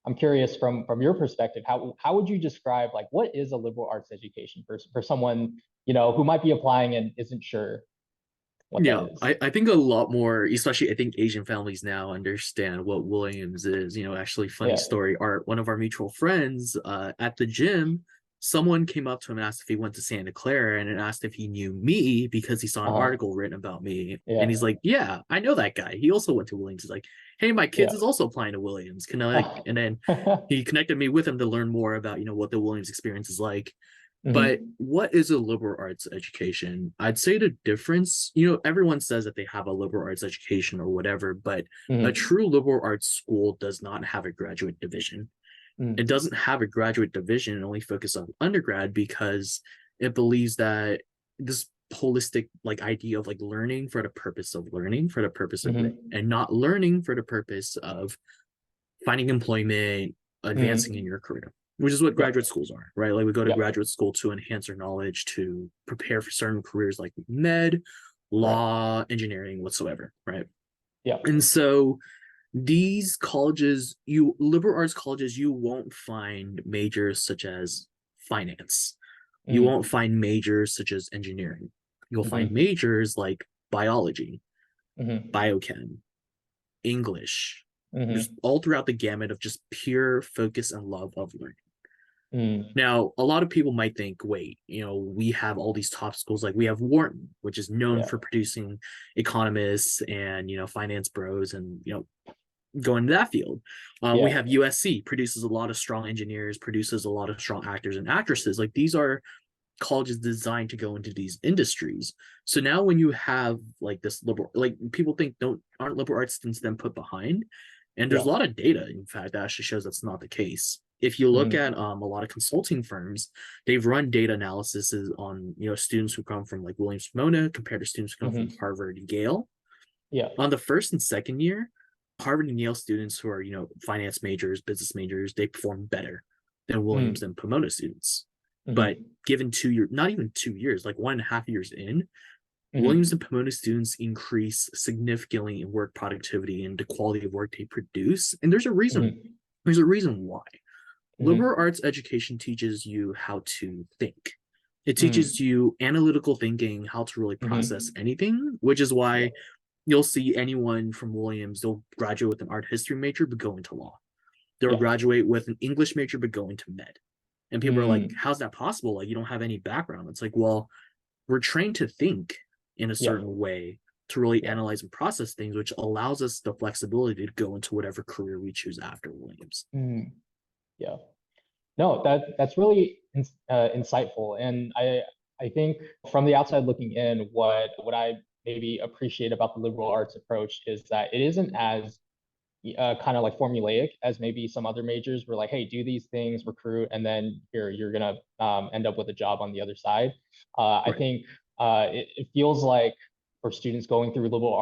I'm curious from your perspective, how would you describe like what is a liberal arts education for someone, who might be applying and isn't sure what that Yeah, is? I think a lot more, especially I think Asian families now understand what Williams is. Actually, funny Yeah. story. One of our mutual friends at the gym, someone came up to him and asked if he went to Santa Clara and asked if he knew me because he saw an Uh-huh. article written about me. And Yeah. he's like, "Yeah, I know that guy. He also went to Williams." He's like, "Hey, my kids Yeah. is also applying to Williams. Can I like?" And then he connected me with him to learn more about what the Williams experience is like. But Hmm. what is a liberal arts education? I'd say the difference, everyone says that they have a liberal arts education or whatever, but a Hmm. true liberal arts school does not have a graduate division. It Hmm. doesn't have a graduate division and only focus on undergrad because it believes that this holistic like idea of like learning for the purpose of learning for the purpose of it Hmm. and not learning for the purpose of finding employment, advancing in Hmm. your career, which is what Yeah. graduate schools are, right? Like we go to Yeah. graduate school to enhance our knowledge, to prepare for certain careers like med, Right. law, engineering, whatsoever, right? Yeah. And so these colleges, liberal arts colleges, you won't find majors such as finance. You won't Hmm. find majors such as engineering. You'll find Hmm. majors like biology, Hmm. biochem, English, just Hmm. all throughout the gamut of just pure focus and love of learning. Hmm. Now, a lot of people might think, wait, we have all these top schools, like we have Wharton, which is known Yeah. for producing economists and, finance bros and, go into that field. We Yeah. have USC, produces a lot of strong engineers, produces a lot of strong actors and actresses. Like these are colleges designed to go into these industries. So now when you have like this liberal, like people think aren't liberal arts students then put behind? And there's Yeah. a lot of data, in fact, that actually shows that's not the case. If you look Hmm. at a lot of consulting firms, they've run data analysis on students who come from like Williams Pomona compared to students who come from Hmm. Harvard and Yale. Yeah. On the first and second year, Harvard and Yale students who are finance majors, business majors, they perform better than Williams Hmm. and Pomona students. But Hmm. given 2 years, not even 2 years, like 1.5 years in, Williams and Hmm. Pomona students increase significantly in work productivity and the quality of work they produce. And there's a reason. Hmm. There's a reason why. Liberal Hmm. arts education teaches you how to think. It teaches Hmm. you analytical thinking, how to really process Hmm. anything, which is Yeah. why you'll see anyone from Williams, they'll graduate with an art history major but go into law. They'll Yeah. graduate with an English major but go into med. And people are like, Hmm. how's that possible? Like, you don't have any background. It's like, well, we're trained to think in a Yeah. certain way to really Yeah. analyze and process things, which allows us the flexibility to go into whatever career we choose after Williams. Hmm. Yeah. No, that's really insightful, and I think from the outside looking in, what I maybe appreciate about the liberal arts approach is that it isn't as kind of like formulaic as maybe some other majors were like, hey, do these things, recruit, and then you're gonna end up with a job on the other side. I Right. think it feels like for students going through liberal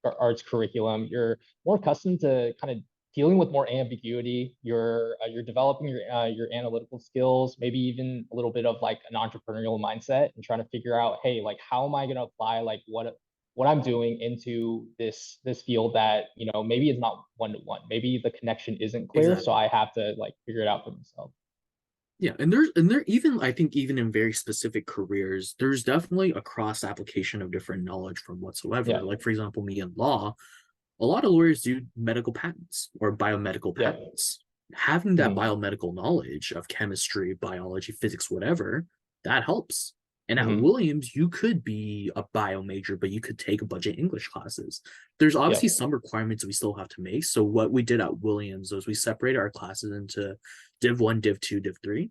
arts curriculum, you're more accustomed to kind of dealing with more ambiguity. You're developing your analytical skills, maybe even a little bit of like an entrepreneurial mindset, and trying to figure out, hey, like how am I going to apply like what I'm doing into this field that maybe is not one to one. Maybe the connection isn't clear, so Exactly. I have to like figure it out for myself. Yeah, and there even I think even in very specific careers, there's definitely a cross application of different knowledge from whatsoever. Yeah, Like for example, me in law, a lot of lawyers do medical patents or biomedical yeah, patents. Having that hmm, biomedical knowledge of chemistry, biology, physics, whatever, that helps. And at hmm, Williams, you could be a bio major, but you could take a bunch of English classes. There's yeah, obviously some requirements we still have to make. So what we did at Williams was we separated our classes into Div 1, Div 2, Div 3.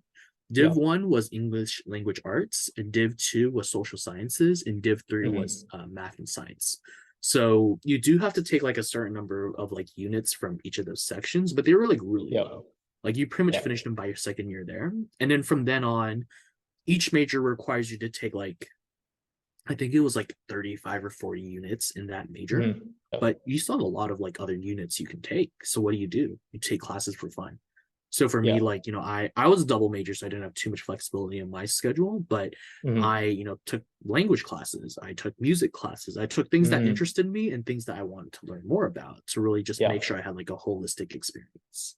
yeah, Div 1 was English language arts, and Div 2 was social sciences, and Div 3 was hmm, math and science. So you do have to take like a certain number of like units from each of those sections, but they were like really yeah, low. Like you pretty much yeah, finished them by your second year there. And then from then on, each major requires you to take like, I think it was like 35 or 40 units in that major, hmm, yeah, but you still have a lot of like other units you can take. So what do? You take classes for fun. So for me, yeah, like, I was a double major, so I didn't have too much flexibility in my schedule, but I, hmm, took language classes, I took music classes, I took things that hmm, interested me and things that I wanted to learn more about to really just yeah. make sure I had like a holistic experience.